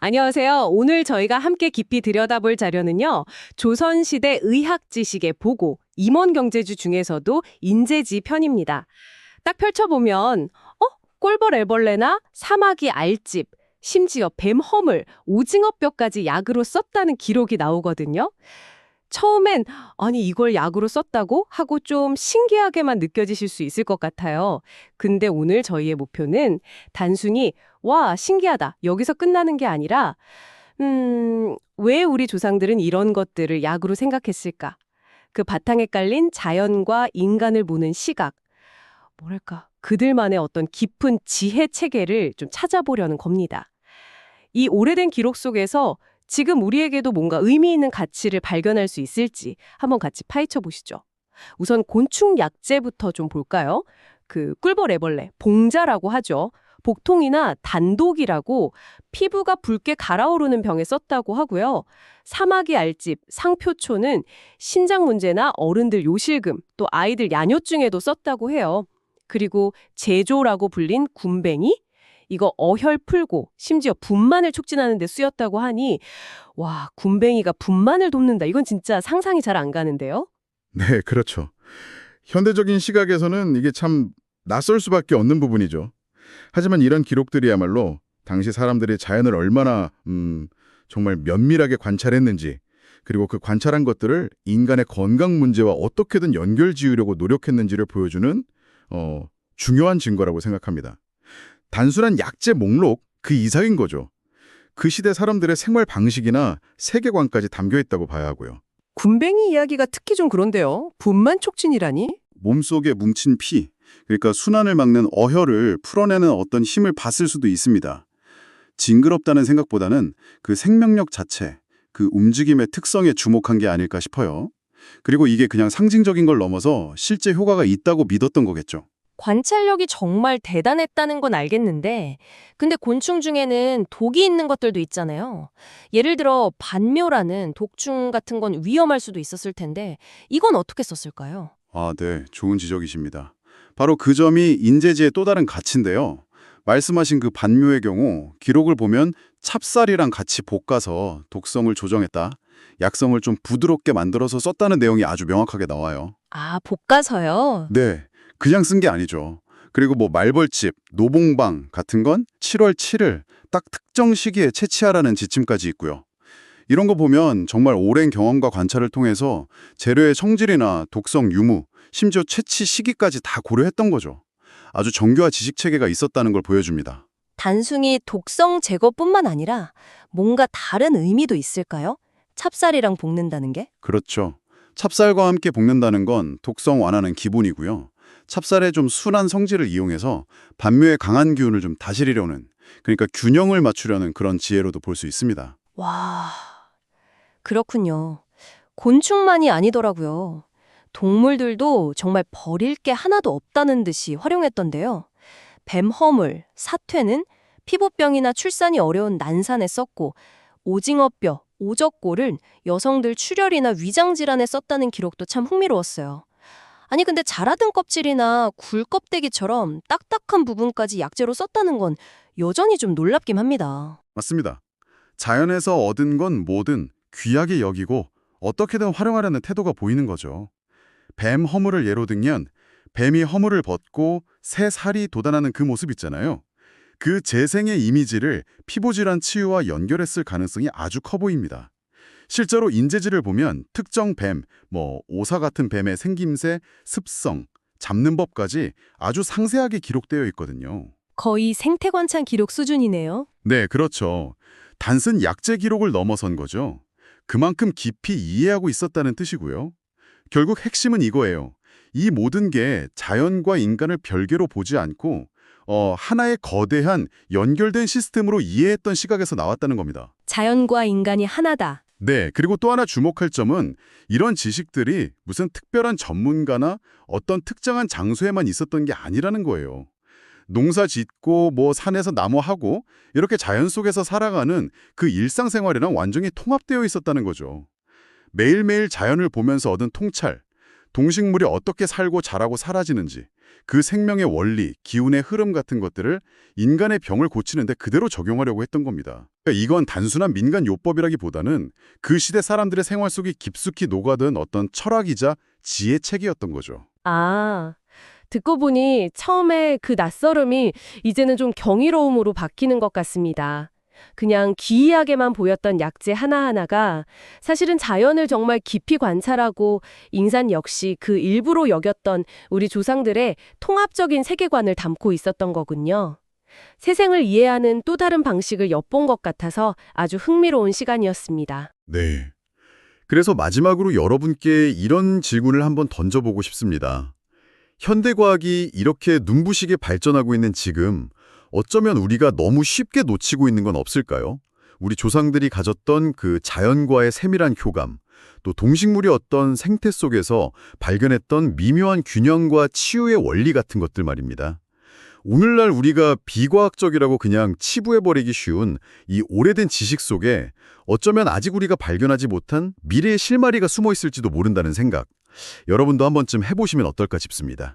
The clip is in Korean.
안녕하세요. 오늘 저희가 함께 깊이 들여다볼 자료는요. 조선시대 의학 지식의 보고, 임원경제주 중에서도 인재지 편입니다. 딱 펼쳐보면 꼴벌 애벌레나 사마귀 알집, 심지어 뱀 허물, 오징어뼈까지 약으로 썼다는 기록이 나오거든요. 처음엔 아니 이걸 약으로 썼다고? 하고 좀 신기하게만 느껴지실 수 있을 것 같아요. 근데 오늘 저희의 목표는 단순히 와, 신기하다. 여기서 끝나는 게 아니라 왜 우리 조상들은 이런 것들을 약으로 생각했을까? 그 바탕에 깔린 자연과 인간을 보는 시각. 뭐랄까, 그들만의 어떤 깊은 지혜 체계를 좀 찾아보려는 겁니다. 이 오래된 기록 속에서 지금 우리에게도 뭔가 의미 있는 가치를 발견할 수 있을지 한번 같이 파헤쳐 보시죠. 우선 곤충 약재부터 좀 볼까요? 그 꿀벌 애벌레, 봉자라고 하죠. 복통이나 단독이라고 피부가 붉게 갈아오르는 병에 썼다고 하고요. 사마귀 알집, 상표초는 신장 문제나 어른들 요실금, 또 아이들 야뇨증에도 썼다고 해요. 그리고 제조라고 불린 군뱅이, 이거 어혈 풀고 심지어 분만을 촉진하는 데 쓰였다고 하니 와, 군뱅이가 분만을 돕는다. 이건 진짜 상상이 잘 안 가는데요. 네, 그렇죠. 현대적인 시각에서는 이게 참 낯설 수밖에 없는 부분이죠. 하지만 이런 기록들이야말로 당시 사람들이 자연을 얼마나 정말 면밀하게 관찰했는지, 그리고 그 관찰한 것들을 인간의 건강 문제와 어떻게든 연결지으려고 노력했는지를 보여주는 중요한 증거라고 생각합니다. 단순한 약재 목록 그 이상인 거죠. 그 시대 사람들의 생활 방식이나 세계관까지 담겨 있다고 봐야 하고요. 군뱅이 이야기가 특히 좀 그런데요. 분만 촉진이라니? 몸속에 뭉친 피, 그러니까 순환을 막는 어혈을 풀어내는 어떤 힘을 봤을 수도 있습니다. 징그럽다는 생각보다는 그 생명력 자체, 그 움직임의 특성에 주목한 게 아닐까 싶어요. 그리고 이게 그냥 상징적인 걸 넘어서 실제 효과가 있다고 믿었던 거겠죠. 관찰력이 정말 대단했다는 건 알겠는데, 근데 곤충 중에는 독이 있는 것들도 있잖아요. 예를 들어 반묘라는 독충 같은 건 위험할 수도 있었을 텐데, 이건 어떻게 썼을까요? 아, 네. 좋은 지적이십니다. 바로 그 점이 인재지의 또 다른 가치인데요. 말씀하신 그 반묘의 경우 기록을 보면 찹쌀이랑 같이 볶아서 독성을 조정했다. 약성을 좀 부드럽게 만들어서 썼다는 내용이 아주 명확하게 나와요. 아, 볶아서요? 네. 그냥 쓴 게 아니죠. 그리고 뭐 말벌집, 노봉방 같은 건 7월 7일 딱 특정 시기에 채취하라는 지침까지 있고요. 이런 거 보면 정말 오랜 경험과 관찰을 통해서 재료의 성질이나 독성 유무, 심지어 채취 시기까지 다 고려했던 거죠. 아주 정교한 지식 체계가 있었다는 걸 보여줍니다. 단순히 독성 제거뿐만 아니라 뭔가 다른 의미도 있을까요? 찹쌀이랑 볶는다는 게? 그렇죠. 찹쌀과 함께 볶는다는 건 독성 완화는 기본이고요. 찹쌀의 좀 순한 성질을 이용해서 반묘의 강한 기운을 좀 다스리려는, 그러니까 균형을 맞추려는 그런 지혜로도 볼 수 있습니다. 와, 그렇군요. 곤충만이 아니더라고요. 동물들도 정말 버릴 게 하나도 없다는 듯이 활용했던데요. 뱀 허물, 사퇴는 피부병이나 출산이 어려운 난산에 썼고, 오징어뼈, 오적골은 여성들 출혈이나 위장 질환에 썼다는 기록도 참 흥미로웠어요. 아니 근데 자라든 껍질이나 굴 껍데기처럼 딱딱한 부분까지 약재로 썼다는 건 여전히 좀 놀랍긴 합니다. 맞습니다. 자연에서 얻은 건 뭐든 귀하게 여기고 어떻게든 활용하려는 태도가 보이는 거죠. 뱀 허물을 예로 들면 뱀이 허물을 벗고 새 살이 돋아나는 그 모습 있잖아요. 그 재생의 이미지를 피부질환 치유와 연결했을 가능성이 아주 커 보입니다. 실제로 인재지를 보면 특정 뱀, 오사 같은 뱀의 생김새, 습성, 잡는 법까지 아주 상세하게 기록되어 있거든요. 거의 생태관찰 기록 수준이네요. 네, 그렇죠. 단순 약재 기록을 넘어선 거죠. 그만큼 깊이 이해하고 있었다는 뜻이고요. 결국 핵심은 이거예요. 이 모든 게 자연과 인간을 별개로 보지 않고 하나의 거대한 연결된 시스템으로 이해했던 시각에서 나왔다는 겁니다. 자연과 인간이 하나다. 네, 그리고 또 하나 주목할 점은 이런 지식들이 무슨 특별한 전문가나 어떤 특정한 장소에만 있었던 게 아니라는 거예요. 농사 짓고 산에서 나무하고 이렇게 자연 속에서 살아가는 그 일상생활이랑 완전히 통합되어 있었다는 거죠. 매일매일 자연을 보면서 얻은 통찰, 동식물이 어떻게 살고 자라고 사라지는지, 그 생명의 원리, 기운의 흐름 같은 것들을 인간의 병을 고치는데 그대로 적용하려고 했던 겁니다. 그러니까 이건 단순한 민간 요법이라기보다는 그 시대 사람들의 생활 속에 깊숙이 녹아든 어떤 철학이자 지혜책이었던 거죠. 아, 듣고 보니 처음에 그 낯설음이 이제는 좀 경이로움으로 바뀌는 것 같습니다. 그냥 기이하게만 보였던 약재 하나하나가 사실은 자연을 정말 깊이 관찰하고 인간 역시 그 일부로 여겼던 우리 조상들의 통합적인 세계관을 담고 있었던 거군요. 세상을 이해하는 또 다른 방식을 엿본 것 같아서 아주 흥미로운 시간이었습니다. 네. 그래서 마지막으로 여러분께 이런 질문을 한번 던져보고 싶습니다. 현대과학이 이렇게 눈부시게 발전하고 있는 지금 어쩌면 우리가 너무 쉽게 놓치고 있는 건 없을까요? 우리 조상들이 가졌던 그 자연과의 세밀한 교감, 또 동식물의 어떤 생태 속에서 발견했던 미묘한 균형과 치유의 원리 같은 것들 말입니다. 오늘날 우리가 비과학적이라고 그냥 치부해버리기 쉬운 이 오래된 지식 속에 어쩌면 아직 우리가 발견하지 못한 미래의 실마리가 숨어 있을지도 모른다는 생각, 여러분도 한 번쯤 해보시면 어떨까 싶습니다.